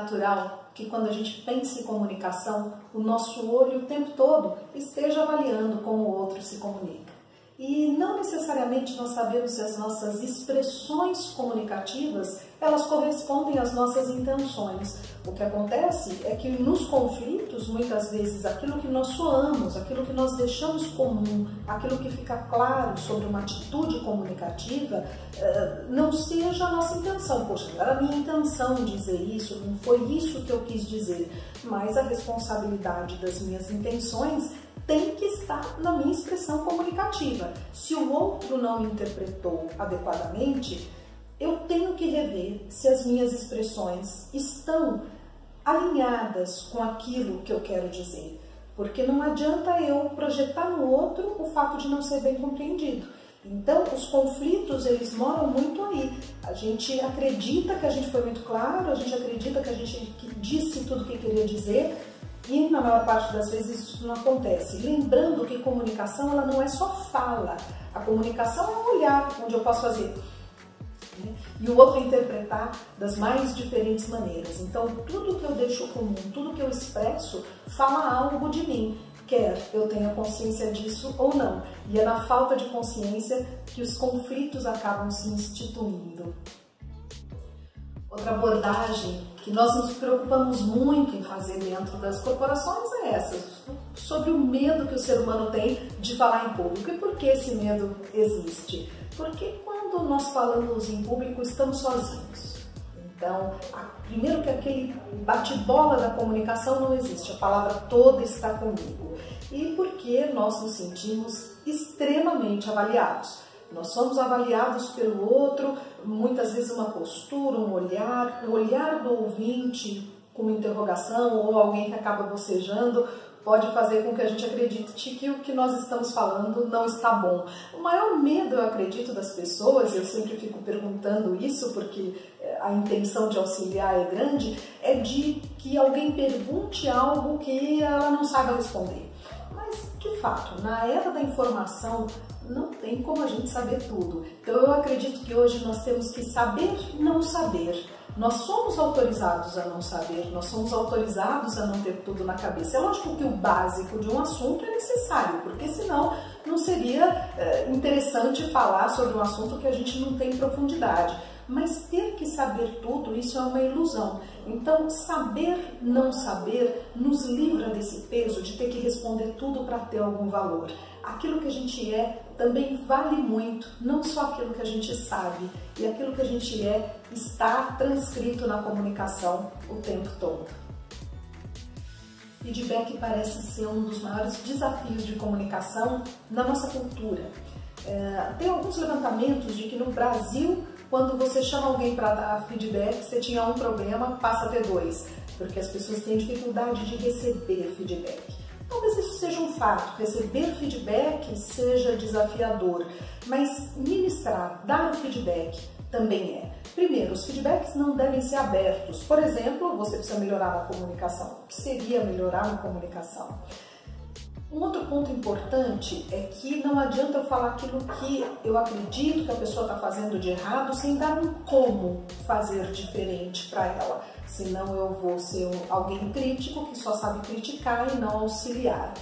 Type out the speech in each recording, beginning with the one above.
natural que quando a gente pensa em comunicação, o nosso olho o tempo todo esteja avaliando como o outro se comunica. E não necessariamente nós sabemos se as nossas expressões comunicativas, elas correspondem às nossas intenções. O que acontece é que nos conflitos, muitas vezes, aquilo que nós soamos, aquilo que nós deixamos comum, aquilo que fica claro sobre uma atitude comunicativa, não seja a nossa intenção. Poxa, não era a minha intenção dizer isso, não foi isso que eu quis dizer, mas a responsabilidade das minhas intenções tem que estar na minha expressão comunicativa. Se o outro não me interpretou adequadamente, eu tenho que rever se as minhas expressões estão alinhadas com aquilo que eu quero dizer. Porque não adianta eu projetar no outro o fato de não ser bem compreendido. Então, os conflitos, eles moram muito aí. A gente acredita que a gente foi muito claro, a gente acredita que a gente disse tudo o que queria dizer, e na maior parte das vezes isso não acontece. Lembrando que comunicação, ela não é só fala. A comunicação é um olhar, onde eu posso fazer e o outro interpretar das mais diferentes maneiras. Então, tudo que eu deixo comum, tudo que eu expresso, fala algo de mim, quer eu tenha consciência disso ou não. E é na falta de consciência que os conflitos acabam se instituindo. Outra abordagem que nós nos preocupamos muito em fazer dentro das corporações é essa, sobre o medo que o ser humano tem de falar em público. E por que esse medo existe? Porque quando nós falamos em público, estamos sozinhos. Então, primeiro que aquele bate-bola da comunicação não existe, a palavra toda está comigo. E porque nós nos sentimos extremamente avaliados. Nós somos avaliados pelo outro, muitas vezes uma postura, um olhar do ouvinte com uma interrogação ou alguém que acaba bocejando pode fazer com que a gente acredite que o que nós estamos falando não está bom. O maior medo, eu acredito, das pessoas, eu sempre fico perguntando isso porque a intenção de auxiliar é grande, é de que alguém pergunte algo que ela não saiba responder. Mas, de fato, na era da informação, não tem como a gente saber tudo. Então eu acredito que hoje nós temos que saber não saber. Nós somos autorizados a não saber, nós somos autorizados a não ter tudo na cabeça. É lógico que o básico de um assunto é necessário, porque senão não seria interessante falar sobre um assunto que a gente não tem profundidade. Mas ter que saber tudo, isso é uma ilusão. Então, saber não saber nos livra desse peso de ter que responder tudo para ter algum valor. Aquilo que a gente é também vale muito, não só aquilo que a gente sabe. E aquilo que a gente é está transcrito na comunicação o tempo todo. Feedback parece ser um dos maiores desafios de comunicação na nossa cultura. Tem alguns levantamentos de que no Brasil, quando você chama alguém para dar feedback, você tinha um problema, passa a ter dois, porque as pessoas têm dificuldade de receber feedback. Talvez isso seja um fato, receber feedback seja desafiador, mas ministrar, dar o feedback também é. Primeiro, os feedbacks não devem ser abertos. Por exemplo, você precisa melhorar na comunicação. O que seria melhorar na comunicação? Um outro ponto importante é que não adianta eu falar aquilo que eu acredito que a pessoa está fazendo de errado sem dar um como fazer diferente para ela. Senão eu vou ser alguém crítico que só sabe criticar e não auxiliar.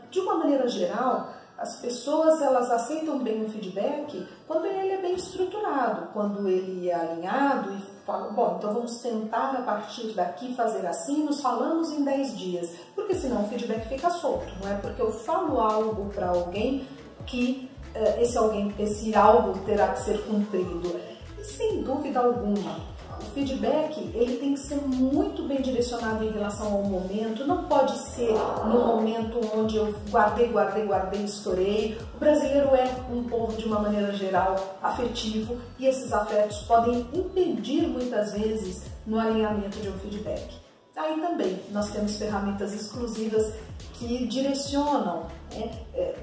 De uma maneira geral, as pessoas elas aceitam bem o feedback quando ele é bem estruturado, quando ele é alinhado e fala, bom, então vamos tentar a partir daqui fazer assim, nos falamos em 10 dias, porque senão o feedback fica solto, não é porque eu falo algo para alguém que esse algo terá que ser cumprido. E sem dúvida alguma, o feedback ele tem que ser muito bem direcionado em relação ao momento, não pode ser no momento onde eu guardei, estourei. O brasileiro é um povo, de uma maneira geral, afetivo e esses afetos podem impedir muitas vezes no alinhamento de um feedback. Aí também nós temos ferramentas exclusivas que direcionam,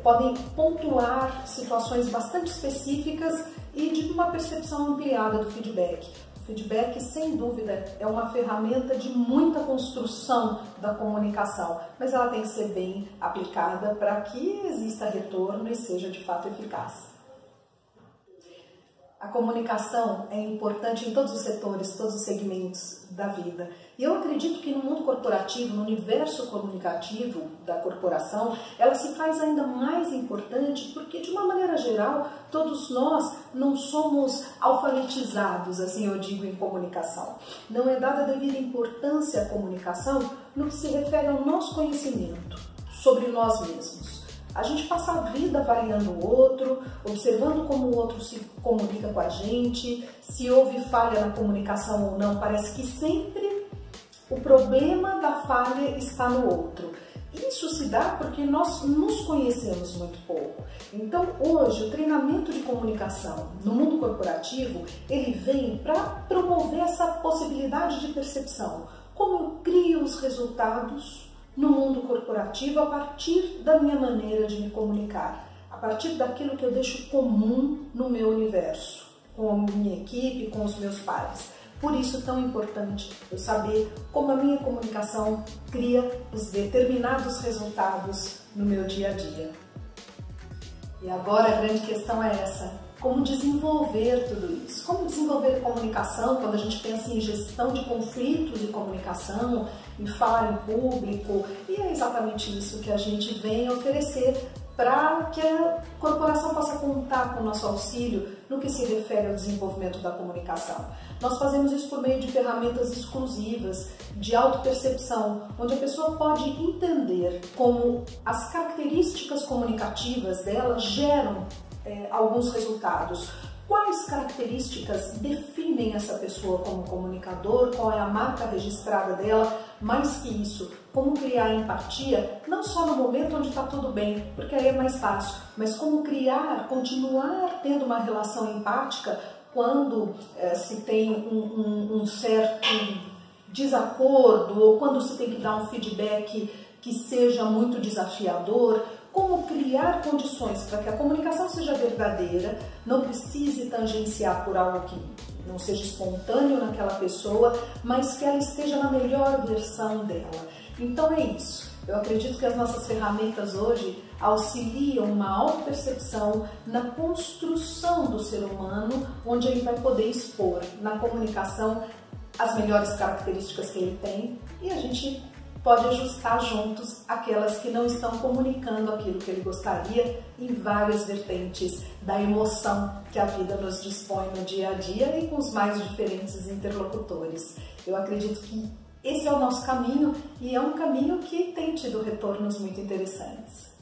podem pontuar situações bastante específicas e de uma percepção ampliada do feedback. Feedback, sem dúvida, é uma ferramenta de muita construção da comunicação, mas ela tem que ser bem aplicada para que exista retorno e seja de fato eficaz. A comunicação é importante em todos os setores, todos os segmentos da vida. E eu acredito que no mundo corporativo, no universo comunicativo da corporação, ela se faz ainda mais importante porque, de uma maneira geral, todos nós não somos alfabetizados, assim eu digo, em comunicação. Não é dada devida importância à comunicação no que se refere ao nosso conhecimento sobre nós mesmos. A gente passa a vida avaliando o outro, observando como o outro se comunica com a gente, se houve falha na comunicação ou não. Parece que sempre o problema da falha está no outro. Isso se dá porque nós nos conhecemos muito pouco. Então, hoje, o treinamento de comunicação no mundo corporativo, ele vem para promover essa possibilidade de percepção. Como eu crio os resultados no mundo corporativo a partir da minha maneira de me comunicar, a partir daquilo que eu deixo comum no meu universo, com a minha equipe, com os meus pares. Por isso é tão importante eu saber como a minha comunicação cria os determinados resultados no meu dia a dia. E agora a grande questão é essa: como desenvolver tudo isso? Como desenvolver comunicação quando a gente pensa em gestão de conflitos de comunicação, em falar em público? E é exatamente isso que a gente vem oferecer para que a corporação possa contar com o nosso auxílio no que se refere ao desenvolvimento da comunicação. Nós fazemos isso por meio de ferramentas exclusivas de autopercepção, onde a pessoa pode entender como as características comunicativas dela geram alguns resultados. Quais características definem essa pessoa como comunicador? Qual é a marca registrada dela? Mais que isso, como criar empatia, não só no momento onde está tudo bem, porque aí é mais fácil, mas como criar, continuar tendo uma relação empática quando se tem um certo desacordo ou quando se tem que dar um feedback que seja muito desafiador. Como criar condições para que a comunicação seja verdadeira, não precise tangenciar por algo que não seja espontâneo naquela pessoa, mas que ela esteja na melhor versão dela. Então é isso. Eu acredito que as nossas ferramentas hoje auxiliam uma autopercepção na construção do ser humano, onde ele vai poder expor na comunicação as melhores características que ele tem e a gente pode ajustar juntos aquelas que não estão comunicando aquilo que ele gostaria em várias vertentes da emoção que a vida nos dispõe no dia a dia e com os mais diferentes interlocutores. Eu acredito que esse é o nosso caminho e é um caminho que tem tido retornos muito interessantes.